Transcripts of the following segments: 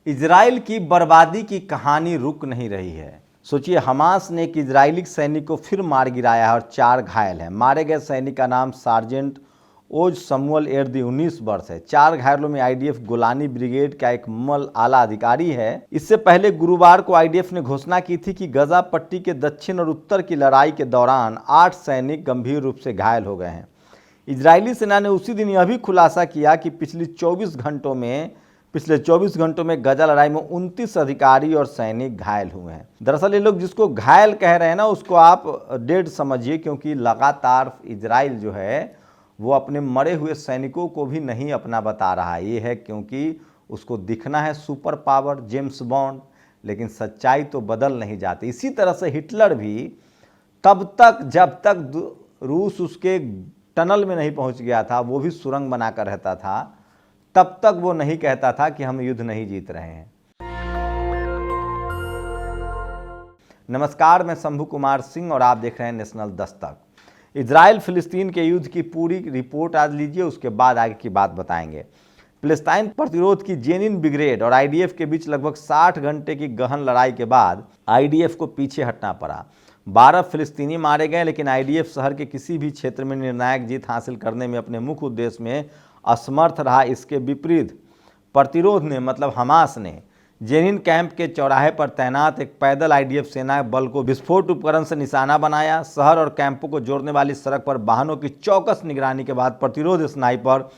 Israel की बर्बादी की कहानी रुक नहीं रही है। सोचिए, हमास ने एक इजरायली सैनिक को फिर मार गिराया है और 4 घायल हैं। मारे गए सैनिक का नाम सार्जेंट ओज समूअल एर्दी 19 वर्ष है। 4 घायलों में आईडीएफ गोलानी ब्रिगेड का एक मल आला अधिकारी है। इससे पहले गुरुवार को आईडीएफ ने घोषणा की थी कि गजा पट्टी के दक्षिण और उत्तर की लड़ाई के दौरान 8 सैनिक गंभीर रूप से घायल हो गए हैं। इजरायली सेना ने उसी दिन यह भी खुलासा किया कि पिछले 24 घंटों में गजा लड़ाई में 29 अधिकारी और सैनिक घायल हुए हैं। दरअसल ये लोग जिसको घायल कह रहे हैं ना, उसको आप डेड समझिए, क्योंकि लगातार इजराइल जो है वो अपने मरे हुए सैनिकों को भी नहीं अपना बता रहा है। ये है क्योंकि उसको दिखना है सुपर पावर, जेम्स बॉन्ड, लेकिन सच्चाई तो बदल नहीं जाती। इसी तरह से हिटलर भी तब तक जब तक रूस उसके टनल में नहीं पहुंच गया था, वो भी सुरंग बनाकर रहता था, तब तक वो नहीं कहता था कि हम युद्ध नहीं जीत रहे हैं। नमस्कार, मैं शंभू कुमार सिंह और आप देख रहे हैं नेशनल दस्तक। इजराइल फिलिस्तीन के युद्ध की पूरी रिपोर्ट आज लीजिए, उसके बाद आगे की बात बताएंगे। फिलिस्तीन प्रतिरोध की जेनिन ब्रिगेड और आईडीएफ के बीच लगभग 60 घंटे की गहन लड़ाई के बाद आईडीएफ को पीछे हटना पड़ा। 12 फिलिस्तीनी मारे गए, लेकिन आईडीएफ शहर के किसी भी क्षेत्र में निर्णायक जीत हासिल करने में अपने मुख्य उद्देश्य में असमर्थ रहा। इसके विपरीत प्रतिरोध ने मतलब हमास ने जेनिन कैंप के चौराहे पर तैनात एक पैदल आईडीएफ सेना बल को विस्फोट उपकरण से निशाना बनाया। शहर और कैंपों को जोड़ने वाली सड़क पर वाहनों की चौकस निगरानी के बाद प्रतिरोध स्नाइपर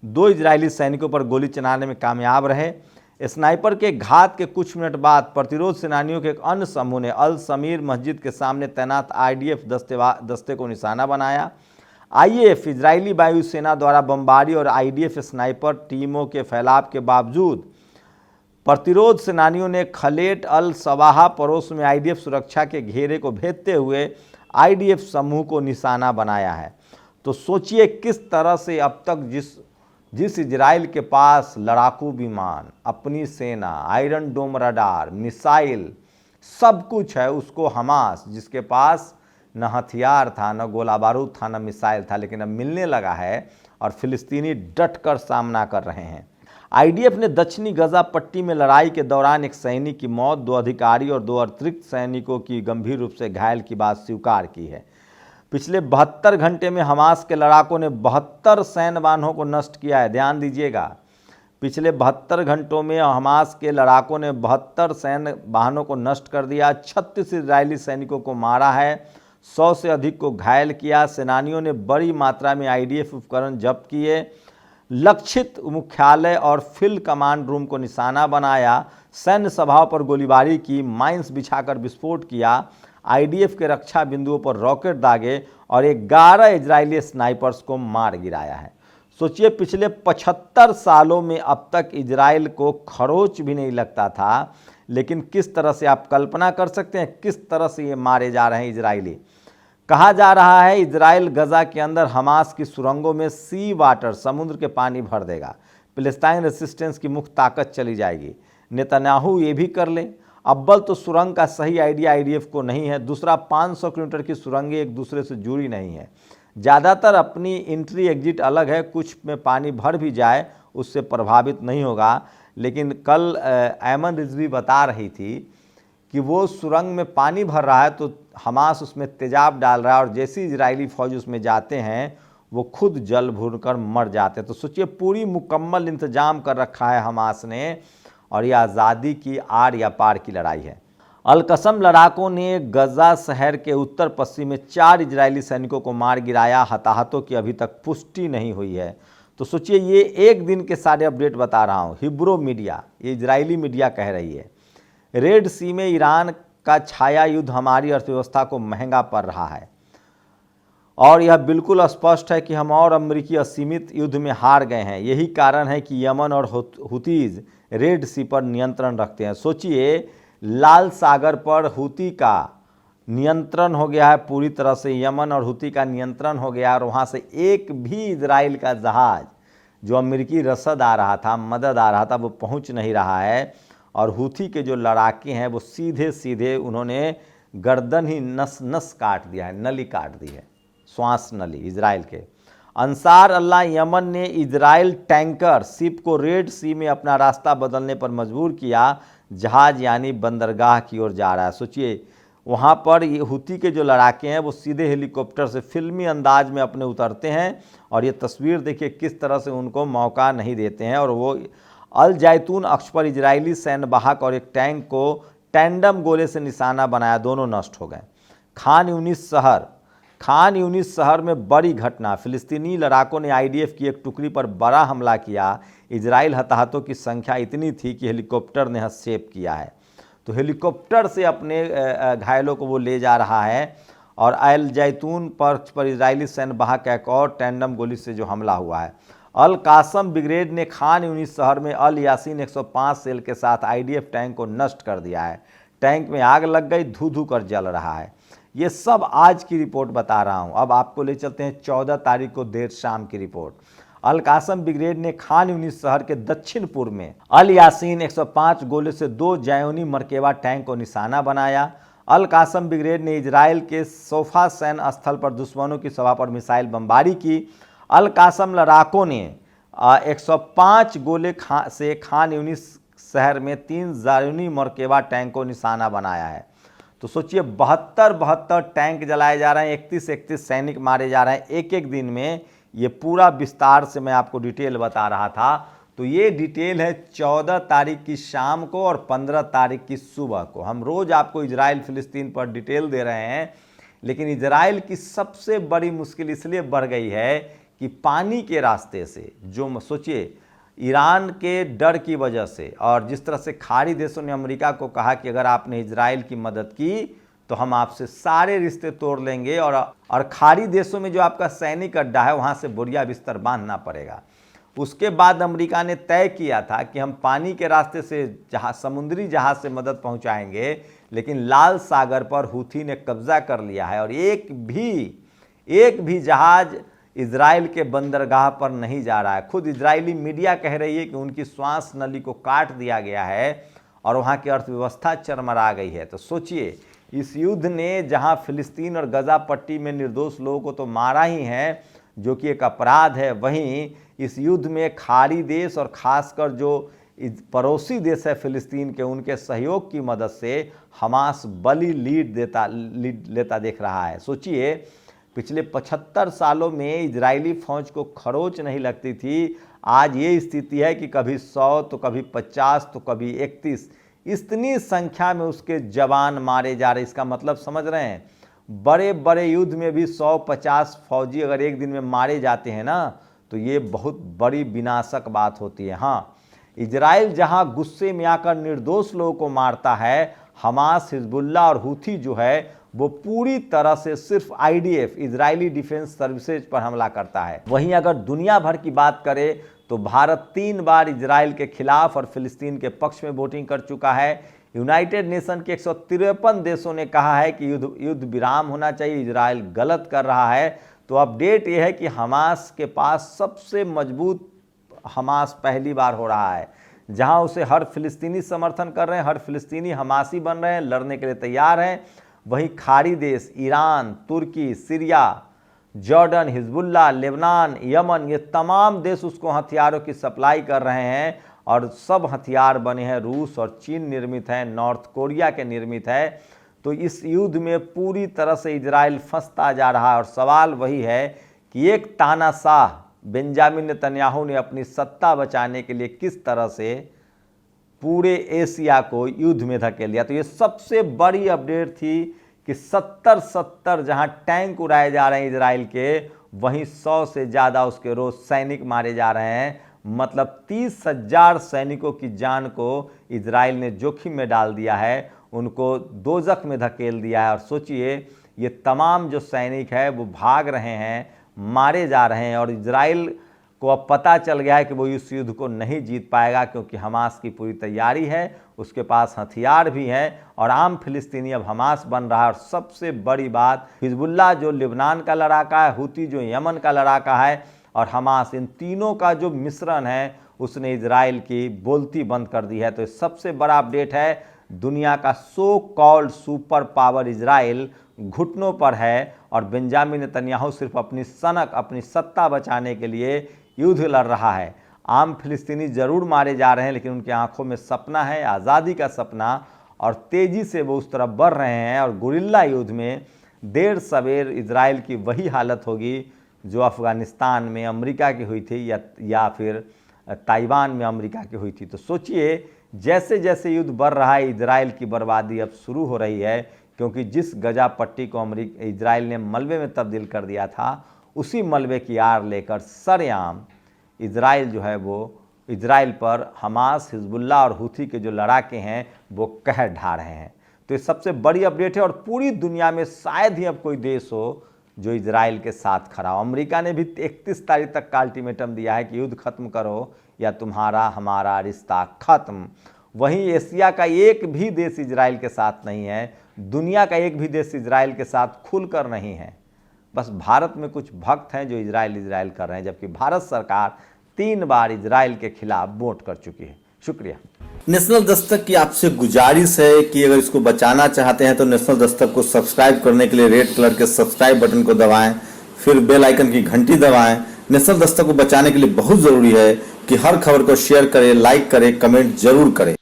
2 इजरायली सैनिकों पर गोली चलाने में कामयाब रहे। स्नाइपर के घात के कुछ मिनट बाद प्रतिरोध सेनानियों के एक अन्य समूह ने अल समीर मस्जिद के सामने तैनात आईडीएफ दस्ते को निशाना बनाया। आईएएफ इजरायली वायुसेना द्वारा बमबारी और आईडीएफ स्नाइपर टीमों के फैलाव के बावजूद प्रतिरोध सेनानियों ने खलेट अल सवाहा पड़ोस में आईडीएफ सुरक्षा के घेरे को भेदते हुए आईडीएफ समूह को निशाना बनाया है। तो सोचिए किस तरह से अब तक जिस इजराइल के पास लड़ाकू विमान, अपनी सेना, आयरन डोम रडार, मिसाइल, सब कुछ है, उसको हमास, जिसके पास न हथियार था, न गोला बारूद था, न मिसाइल था, लेकिन अब मिलने लगा है और फिलिस्तीनी डटकर सामना कर रहे हैं। आईडीएफ ने दक्षिणी गजा पट्टी में लड़ाई के दौरान एक सैनिक की मौत, 2 अधिकारी और 2 अतिरिक्त सैनिकों की गंभीर रूप से घायल की बात स्वीकार की है। पिछले 72 घंटे में हमास के लड़ाकों ने 72 सैन्य वाहनों को नष्ट किया है। ध्यान दीजिएगा, पिछले 72 घंटों में हमास के लड़ाकों ने 72 सैन्य वाहनों को नष्ट कर दिया, 36 इजरायली सैनिकों को मारा है, 100 से अधिक को घायल किया। सेनानियों ने बड़ी मात्रा में आईडीएफ उपकरण जब्त किए, लक्षित मुख्यालय और फील्ड कमांड रूम को निशाना बनाया, सैन्य सभाओं पर गोलीबारी की, माइंस बिछाकर विस्फोट किया, आईडीएफ के रक्षा बिंदुओं पर रॉकेट दागे और 11 इजरायली स्नाइपर्स को मार गिराया है। सोचिए, पिछले 75 सालों में अब तक इजराइल को खरोच भी नहीं लगता था, लेकिन किस तरह से आप कल्पना कर सकते हैं किस तरह से ये मारे जा रहे हैं इजरायली। कहा जा रहा है इजराइल गजा के अंदर हमास की सुरंगों में सी वाटर, समुद्र के पानी भर देगा। फिलिस्तीन रेसिस्टेंस की मुख्य ताकत चली जाएगी। नेतन्याहू ये भी कर ले। अव्वल तो सुरंग का सही आइडिया आईडीएफ को नहीं है, दूसरा 500 किलोमीटर की सुरंगें एक दूसरे से जुड़ी नहीं है। ज़्यादातर अपनी एंट्री एग्जिट अलग है, कुछ में पानी भर भी जाए उससे प्रभावित नहीं होगा। लेकिन कल ऐमन रिजवी बता रही थी कि वो सुरंग में पानी भर रहा है तो हमास उसमें तेजाब डाल रहा है और जैसे इजरायली फौज उसमें जाते हैं वो खुद जल भूनकर मर जाते हैं। तो सोचिए, पूरी मुकम्मल इंतजाम कर रखा है हमास ने और ये आज़ादी की आर या पार की लड़ाई है। अलकसम लड़ाकों ने गजा शहर के उत्तर पश्चिम में 4 इजरायली सैनिकों को मार गिराया। हताहतों की अभी तक पुष्टि नहीं हुई है। तो सोचिए, ये एक दिन के सारे अपडेट बता रहा हूँ। हिब्रू मीडिया, ये इजरायली मीडिया कह रही है, रेड सी में ईरान का छाया युद्ध हमारी अर्थव्यवस्था को महंगा पड़ रहा है और यह बिल्कुल स्पष्ट है कि हम और अमेरिकी असीमित युद्ध में हार गए हैं। यही कारण है कि यमन और हुतीज रेड सी पर नियंत्रण रखते हैं। सोचिए, लाल सागर पर हुती का नियंत्रण हो गया है पूरी तरह से, यमन और हुती का नियंत्रण हो गया और वहाँ से एक भी इजराइल का जहाज जो अमेरिकी रसद आ रहा था, मदद आ रहा था, वो पहुँच नहीं रहा है। और हुती के जो लड़ाके हैं वो सीधे सीधे उन्होंने गर्दन ही नस नस काट दिया है, नली काट दी है, श्वास नली इजराइल के। अंसार अल्लाह यमन ने इजराइल टैंकर शिप को रेड सी में अपना रास्ता बदलने पर मजबूर किया। जहाज यानी बंदरगाह की ओर जा रहा है। सोचिए, वहाँ पर ये हुती के जो लड़ाके हैं वो सीधे हेलीकॉप्टर से फिल्मी अंदाज में अपने उतरते हैं और ये तस्वीर देखिए किस तरह से उनको मौका नहीं देते हैं, और वो अल जैतून अक्ष पर इजरायली सैन्य वाहक और एक टैंक को टैंडम गोले से निशाना बनाया, दोनों नष्ट हो गए। खान यूनिस शहर में बड़ी घटना, फिलिस्तीनी लड़ाकों ने आईडीएफ की एक टुकड़ी पर बड़ा हमला किया। इजराइल हताहतों की संख्या इतनी थी कि हेलीकॉप्टर ने हस्तक्षेप किया है। तो हेलीकॉप्टर से अपने घायलों को वो ले जा रहा है, और अल जैतून पर इजरायली सैन्य वाहक एक और टैंडम गोली से जो हमला हुआ है। अल कासम ब्रिगेड ने खान यूनिस शहर में अल यासीन 105 सेल के साथ आईडीएफ टैंक को नष्ट कर दिया है। टैंक में आग लग गई, धू धू कर जल रहा है। ये सब आज की रिपोर्ट बता रहा हूँ। अब आपको ले चलते हैं 14 तारीख को देर शाम की रिपोर्ट। अल कासम ब्रिगेड ने खान यूनिस शहर के दक्षिण पूर्व में अल यासीन 105 गोले से 2 जायोनी मरकेबा टैंक को निशाना बनाया। अल कासम ब्रिगेड ने इजराइल के सोफा सैन्य स्थल पर दुश्मनों की सभा पर मिसाइल बमबारी की। अल कासम लड़ाकों ने 105 गोले से खान यूनिस शहर में 3 जायोनी मरकेबा टैंक को निशाना बनाया है। तो सोचिए 72 टैंक जलाए जा रहे हैं, 31 सैनिक मारे जा रहे हैं एक एक दिन में। ये पूरा विस्तार से मैं आपको डिटेल बता रहा था। तो ये डिटेल है 14 तारीख की शाम को और 15 तारीख की सुबह को। हम रोज़ आपको इजराइल फिलिस्तीन पर डिटेल दे रहे हैं, लेकिन इजराइल की सबसे बड़ी मुश्किल इसलिए बढ़ गई है कि पानी के रास्ते से, जो सोचिए ईरान के डर की वजह से, और जिस तरह से खाड़ी देशों ने अमेरिका को कहा कि अगर आपने इजराइल की मदद की तो हम आपसे सारे रिश्ते तोड़ लेंगे, और खाड़ी देशों में जो आपका सैनिक अड्डा है वहाँ से बोरिया बिस्तर बांधना पड़ेगा। उसके बाद अमेरिका ने तय किया था कि हम पानी के रास्ते से समुद्री जहाज से मदद पहुँचाएंगे, लेकिन लाल सागर पर हुथी ने कब्जा कर लिया है और एक भी जहाज इजराइल के बंदरगाह पर नहीं जा रहा है। खुद इजरायली मीडिया कह रही है कि उनकी श्वास नली को काट दिया गया है और वहाँ की अर्थव्यवस्था चरमरा गई है। तो सोचिए, इस युद्ध ने जहाँ फिलिस्तीन और गजा पट्टी में निर्दोष लोगों को तो मारा ही है, जो कि एक अपराध है, वहीं इस युद्ध में खाड़ी देश और खासकर जो पड़ोसी देश है फिलिस्तीन के, उनके सहयोग की मदद से हमास बड़ी लीड लेता देख रहा है। सोचिए, पिछले 75 सालों में इजरायली फौज को खरोच नहीं लगती थी। आज ये स्थिति है कि कभी 100 तो कभी 50 तो कभी 31, इतनी संख्या में उसके जवान मारे जा रहे। इसका मतलब समझ रहे हैं, बड़े बड़े युद्ध में भी 100-50 फौजी अगर एक दिन में मारे जाते हैं ना, तो ये बहुत बड़ी विनाशक बात होती है। हाँ, इजराइल जहाँ गुस्से में आकर निर्दोष लोगों को मारता है, हमास, हिजबुल्लाह और हुथी जो है वो पूरी तरह से सिर्फ आईडीएफ, इजरायली डिफेंस सर्विसेज पर हमला करता है। वहीं अगर दुनिया भर की बात करें तो भारत 3 बार इजराइल के खिलाफ और फिलिस्तीन के पक्ष में वोटिंग कर चुका है। यूनाइटेड नेशन के 153 देशों ने कहा है कि युद्ध विराम होना चाहिए, इजराइल गलत कर रहा है। तो अपडेट यह है कि हमास के पास सबसे मजबूत हमास पहली बार हो रहा है, जहां उसे हर फिलिस्तीनी समर्थन कर रहे हैं, हर फिलिस्तीनी हमासी बन रहे हैं, लड़ने के लिए तैयार हैं। वहीं खाड़ी देश Iran, Turkey, Syria, Jordan, Hezbollah, Lebanon, Yemen, ये तमाम देश उसको हथियारों की सप्लाई कर रहे हैं, और सब हथियार बने हैं रूस और चीन निर्मित हैं, नॉर्थ कोरिया के निर्मित है। तो इस युद्ध में पूरी तरह से इजराइल फंसता जा रहा है, और सवाल वही है कि एक तानाशाह बेंजामिन नेतन्याहू ने अपनी सत्ता बचाने के लिए किस तरह से पूरे एशिया को युद्ध में धकेल दिया। तो ये सबसे बड़ी अपडेट थी कि 70 जहां टैंक उड़ाए जा रहे हैं इजराइल के, वहीं 100 से ज़्यादा उसके रोज सैनिक मारे जा रहे हैं। मतलब 30,000 सैनिकों की जान को इजराइल ने जोखिम में डाल दिया है, उनको दोजख में धकेल दिया है। और सोचिए, ये तमाम जो सैनिक है वो भाग रहे हैं, मारे जा रहे हैं, और इजराइल को अब पता चल गया है कि वो इस युद्ध को नहीं जीत पाएगा, क्योंकि हमास की पूरी तैयारी है, उसके पास हथियार भी हैं, और आम फिलिस्तीनी अब हमास बन रहा है। और सबसे बड़ी बात, हिजबुल्लाह जो लेबनान का लड़ाका है, हुती जो यमन का लड़ाका है, और हमास, इन तीनों का जो मिश्रण है उसने इजराइल की बोलती बंद कर दी है। तो सबसे बड़ा अपडेट है, दुनिया का so called super power Israel घुटनों पर है और बेंजामिन नेतन्याहू सिर्फ अपनी सनक, अपनी सत्ता बचाने के लिए युद्ध लड़ रहा है। आम फिलिस्तीनी जरूर मारे जा रहे हैं, लेकिन उनकी आंखों में सपना है, आज़ादी का सपना, और तेज़ी से वो उस तरफ बढ़ रहे हैं। और गुरिल्ला युद्ध में देर सवेर इजराइल की वही हालत होगी जो अफ़गानिस्तान में अमेरिका की हुई थी या फिर ताइवान में अमेरिका की हुई थी। तो सोचिए, जैसे जैसे युद्ध बढ़ रहा है, इजराइल की बर्बादी अब शुरू हो रही है, क्योंकि जिस गजा पट्टी को इजराइल ने मलबे में तब्दील कर दिया था, उसी मलबे की आड़ लेकर सरेआम इजराइल जो है वो इजराइल पर हमास, हिजबुल्लाह और हुथी के जो लड़ाके हैं वो कहर ढा रहे हैं। तो ये सबसे बड़ी अपडेट है और पूरी दुनिया में शायद ही अब कोई देश हो जो इजराइल के साथ खड़ा हो। अमेरिका ने भी 31 तारीख तक का अल्टीमेटम दिया है कि युद्ध खत्म करो या तुम्हारा हमारा रिश्ता खत्म। वहीं एशिया का एक भी देश इजराइल के साथ नहीं है, दुनिया का एक भी देश इजराइल के साथ खुलकर नहीं है। बस भारत में कुछ भक्त हैं जो इजराइल कर रहे हैं, जबकि भारत सरकार 3 बार इजराइल के खिलाफ वोट कर चुकी है। शुक्रिया। नेशनल दस्तक की आपसे गुजारिश है कि अगर इसको बचाना चाहते हैं तो नेशनल दस्तक को सब्सक्राइब करने के लिए रेड कलर के सब्सक्राइब बटन को दबाएं, फिर बेल आइकन की घंटी दबाएं। नेशनल दस्तक को बचाने के लिए बहुत जरूरी है कि हर खबर को शेयर करें, लाइक करें, कमेंट जरूर करें।